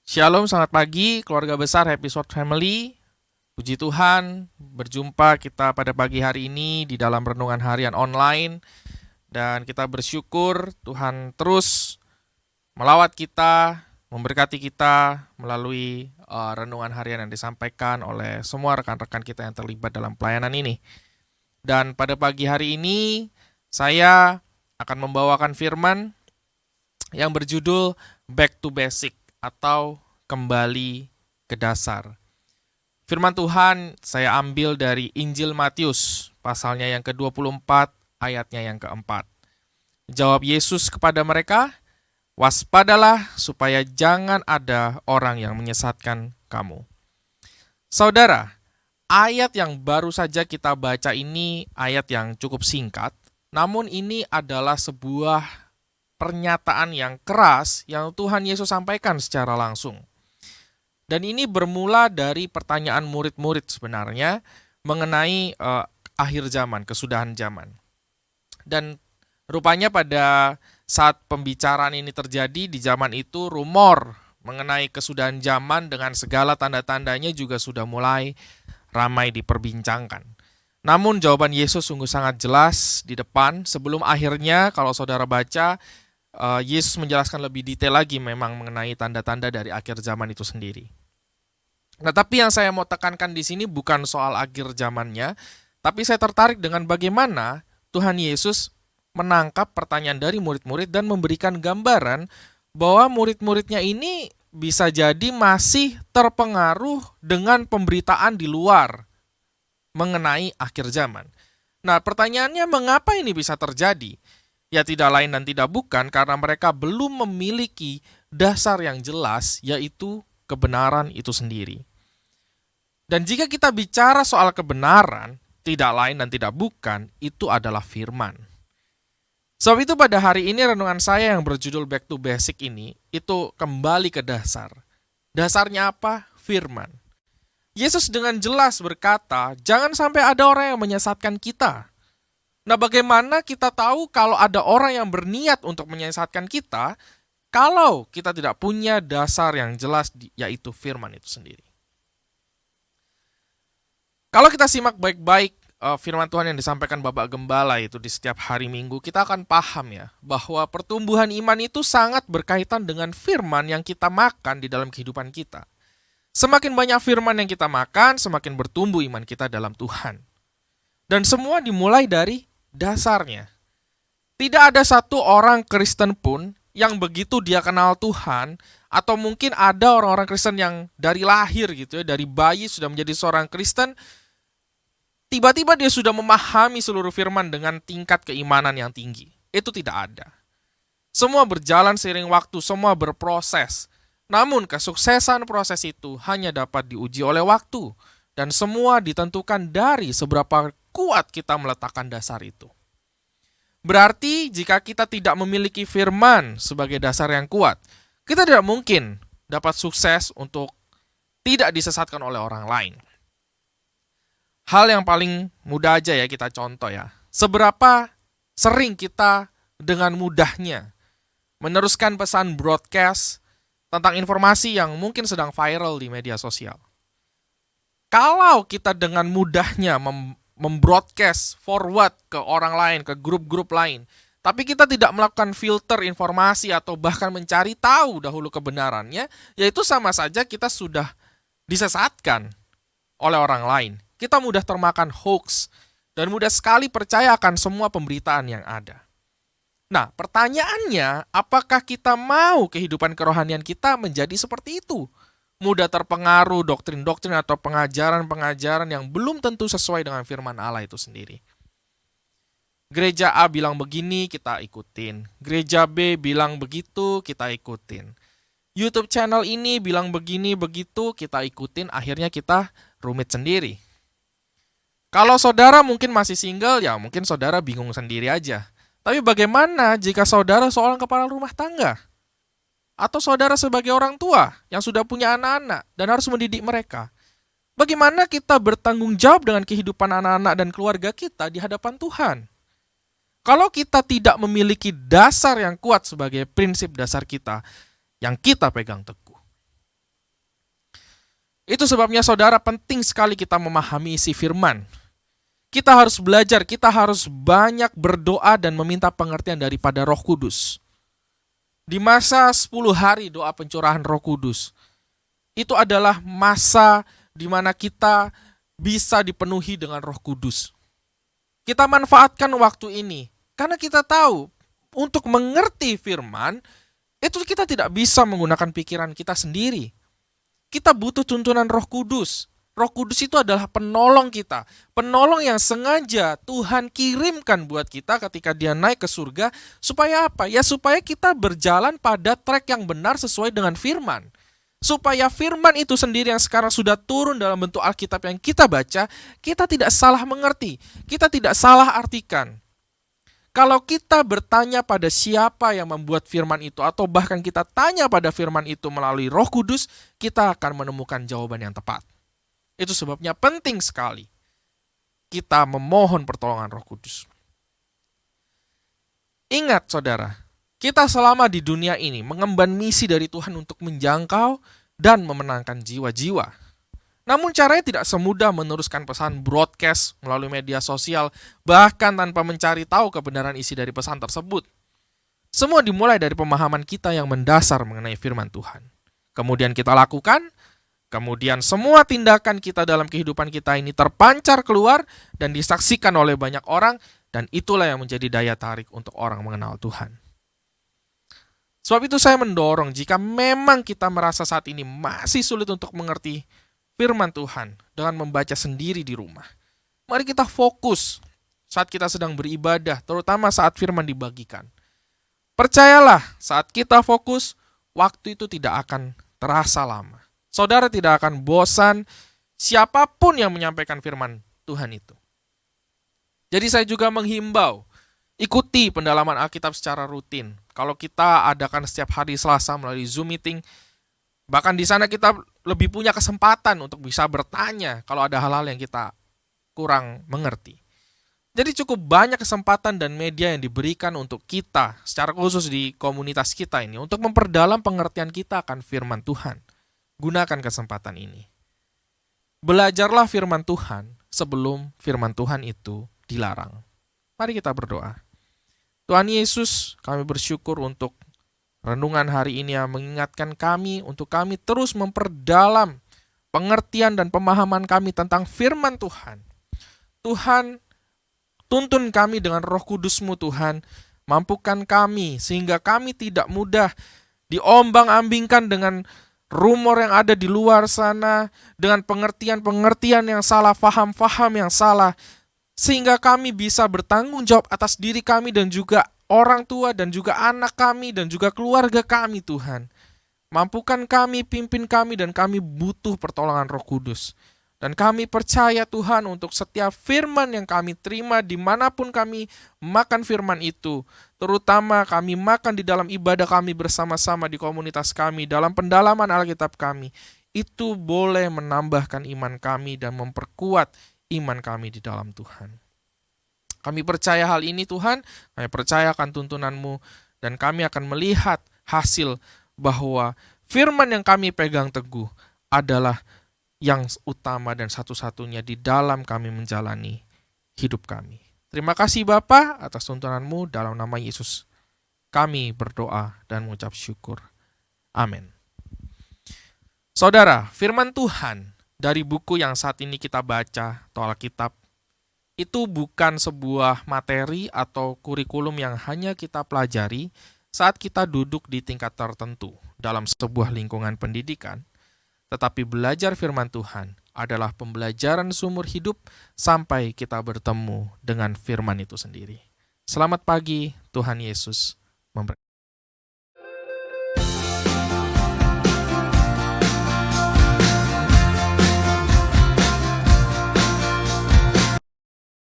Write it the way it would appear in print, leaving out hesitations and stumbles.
Shalom, selamat pagi keluarga besar Happy Sword Family. Puji Tuhan, berjumpa kita pada pagi hari ini di dalam renungan harian online. Dan kita bersyukur Tuhan terus melawat kita, memberkati kita melalui renungan harian yang disampaikan oleh semua rekan-rekan kita yang terlibat dalam pelayanan ini. Dan pada pagi hari ini, saya akan membawakan firman yang berjudul Back to Basic atau kembali ke dasar. Firman Tuhan saya ambil dari Injil Matius, pasalnya yang ke-24, ayatnya yang ke-4. Jawab Yesus kepada mereka, "Waspadalah supaya jangan ada orang yang menyesatkan kamu." Saudara, ayat yang baru saja kita baca ini ayat yang cukup singkat, namun ini adalah sebuah pernyataan yang keras yang Tuhan Yesus sampaikan secara langsung. Dan ini bermula dari pertanyaan murid-murid sebenarnya mengenai akhir zaman, kesudahan zaman. Dan rupanya pada saat pembicaraan ini terjadi di zaman itu, rumor mengenai kesudahan zaman dengan segala tanda-tandanya juga sudah mulai ramai diperbincangkan. Namun jawaban Yesus sungguh sangat jelas di depan. Sebelum akhirnya kalau saudara baca, Yesus menjelaskan lebih detail lagi memang mengenai tanda-tanda dari akhir zaman itu sendiri. Nah, tapi yang saya mau tekankan di sini bukan soal akhir zamannya, tapi saya tertarik dengan bagaimana Tuhan Yesus menangkap pertanyaan dari murid-murid dan memberikan gambaran bahwa murid-muridnya ini bisa jadi masih terpengaruh dengan pemberitaan di luar mengenai akhir zaman. Nah, pertanyaannya mengapa ini bisa terjadi? Ya tidak lain dan tidak bukan karena mereka belum memiliki dasar yang jelas, yaitu kebenaran itu sendiri. Dan jika kita bicara soal kebenaran, tidak lain dan tidak bukan, itu adalah firman. Sebab itu pada hari ini renungan saya yang berjudul Back to Basic ini, itu kembali ke dasar. Dasarnya apa? Firman. Yesus dengan jelas berkata, jangan sampai ada orang yang menyesatkan kita. Nah, bagaimana kita tahu kalau ada orang yang berniat untuk menyesatkan kita kalau kita tidak punya dasar yang jelas, yaitu firman itu sendiri? Kalau kita simak baik-baik firman Tuhan yang disampaikan Bapak Gembala itu di setiap hari Minggu, kita akan paham ya bahwa pertumbuhan iman itu sangat berkaitan dengan firman yang kita makan di dalam kehidupan kita. Semakin banyak firman yang kita makan, semakin bertumbuh iman kita dalam Tuhan. Dan semua dimulai dari dasarnya. Tidak ada satu orang Kristen pun yang begitu dia kenal Tuhan, atau mungkin ada orang-orang Kristen yang dari lahir gitu ya, dari bayi sudah menjadi seorang Kristen, tiba-tiba dia sudah memahami seluruh firman dengan tingkat keimanan yang tinggi. Itu tidak ada. Semua berjalan seiring waktu, semua berproses. Namun kesuksesan proses itu hanya dapat diuji oleh waktu, dan semua ditentukan dari seberapa kuat kita meletakkan dasar itu. Berarti jika kita tidak memiliki firman sebagai dasar yang kuat, kita tidak mungkin dapat sukses untuk tidak disesatkan oleh orang lain. Hal yang paling mudah aja ya kita contoh ya. Seberapa sering kita dengan mudahnya meneruskan pesan broadcast tentang informasi yang mungkin sedang viral di media sosial. Kalau kita dengan mudahnya membroadcast forward ke orang lain, ke grup-grup lain, tapi kita tidak melakukan filter informasi atau bahkan mencari tahu dahulu kebenarannya, yaitu sama saja kita sudah disesatkan oleh orang lain. Kita mudah termakan hoax dan mudah sekali percaya akan semua pemberitaan yang ada. Nah, pertanyaannya, apakah kita mau kehidupan kerohanian kita menjadi seperti itu? Mudah terpengaruh doktrin-doktrin atau pengajaran-pengajaran yang belum tentu sesuai dengan firman Allah itu sendiri. Gereja A bilang begini, kita ikutin. Gereja B bilang begitu, kita ikutin. YouTube channel ini bilang begini, begitu, kita ikutin. Akhirnya kita rumit sendiri. Kalau saudara mungkin masih single, ya mungkin saudara bingung sendiri aja. Tapi bagaimana jika saudara seorang kepala rumah tangga? Atau saudara sebagai orang tua yang sudah punya anak-anak dan harus mendidik mereka? Bagaimana kita bertanggung jawab dengan kehidupan anak-anak dan keluarga kita di hadapan Tuhan? Kalau kita tidak memiliki dasar yang kuat sebagai prinsip dasar kita, yang kita pegang teguh, Itu sebabnya saudara penting sekali kita memahami isi firman. Kita harus belajar, kita harus banyak berdoa dan meminta pengertian daripada Roh Kudus. Di masa 10 hari doa pencurahan Roh Kudus, itu adalah masa di mana kita bisa dipenuhi dengan Roh Kudus. Kita manfaatkan waktu ini, karena kita tahu untuk mengerti firman, itu kita tidak bisa menggunakan pikiran kita sendiri. Kita butuh tuntunan Roh Kudus. Roh Kudus itu adalah penolong kita. Penolong yang sengaja Tuhan kirimkan buat kita ketika dia naik ke surga. Supaya apa? Ya supaya kita berjalan pada track yang benar sesuai dengan firman. Supaya firman itu sendiri yang sekarang sudah turun dalam bentuk Alkitab yang kita baca, kita tidak salah mengerti. Kita tidak salah artikan. Kalau kita bertanya pada siapa yang membuat firman itu, atau bahkan kita tanya pada firman itu melalui Roh Kudus, kita akan menemukan jawaban yang tepat. Itu sebabnya penting sekali kita memohon pertolongan Roh Kudus. Ingat saudara, kita selama di dunia ini mengemban misi dari Tuhan untuk menjangkau dan memenangkan jiwa-jiwa. Namun caranya tidak semudah meneruskan pesan broadcast melalui media sosial, bahkan tanpa mencari tahu kebenaran isi dari pesan tersebut. Semua dimulai dari pemahaman kita yang mendasar mengenai firman Tuhan. Kemudian kita lakukan, kemudian semua tindakan kita dalam kehidupan kita ini terpancar keluar dan disaksikan oleh banyak orang, dan itulah yang menjadi daya tarik untuk orang mengenal Tuhan. Sebab itu saya mendorong, jika memang kita merasa saat ini masih sulit untuk mengerti firman Tuhan dengan membaca sendiri di rumah, mari kita fokus saat kita sedang beribadah, terutama saat firman dibagikan. Percayalah, saat kita fokus, waktu itu tidak akan terasa lama. Saudara tidak akan bosan siapapun yang menyampaikan firman Tuhan itu. Jadi saya juga menghimbau, ikuti pendalaman Alkitab secara rutin. Kalau kita adakan setiap hari Selasa melalui Zoom meeting, bahkan di sana kita lebih punya kesempatan untuk bisa bertanya kalau ada hal-hal yang kita kurang mengerti. Jadi cukup banyak kesempatan dan media yang diberikan untuk kita, secara khusus di komunitas kita ini, untuk memperdalam pengertian kita akan firman Tuhan. Gunakan kesempatan ini. Belajarlah firman Tuhan sebelum firman Tuhan itu dilarang. Mari kita berdoa. Tuhan Yesus, kami bersyukur untuk renungan hari ini yang mengingatkan kami untuk kami terus memperdalam pengertian dan pemahaman kami tentang firman Tuhan. Tuhan, tuntun kami dengan Roh Kudus-Mu Tuhan, mampukan kami sehingga kami tidak mudah diombang-ambingkan dengan rumor yang ada di luar sana, dengan pengertian-pengertian yang salah, faham-faham yang salah, sehingga kami bisa bertanggung jawab atas diri kami dan juga orang tua dan juga anak kami dan juga keluarga kami Tuhan. Mampukan kami, pimpin kami, dan kami butuh pertolongan Roh Kudus. Dan kami percaya Tuhan untuk setiap firman yang kami terima dimanapun kami makan firman itu. Terutama kami makan di dalam ibadah kami bersama-sama di komunitas kami, dalam pendalaman Alkitab kami. Itu boleh menambahkan iman kami dan memperkuat iman kami di dalam Tuhan. Kami percaya hal ini Tuhan, kami percaya akan tuntunan-Mu, dan kami akan melihat hasil bahwa firman yang kami pegang teguh adalah yang utama dan satu-satunya di dalam kami menjalani hidup kami. Terima kasih Bapa atas tuntunan-Mu, dalam nama Yesus kami berdoa dan mengucap syukur. Amin. Saudara, firman Tuhan dari buku yang saat ini kita baca, atau Alkitab, itu bukan sebuah materi atau kurikulum yang hanya kita pelajari saat kita duduk di tingkat tertentu dalam sebuah lingkungan pendidikan, tetapi belajar firman Tuhan adalah pembelajaran seumur hidup sampai kita bertemu dengan firman itu sendiri. Selamat pagi, Tuhan Yesus memberkati.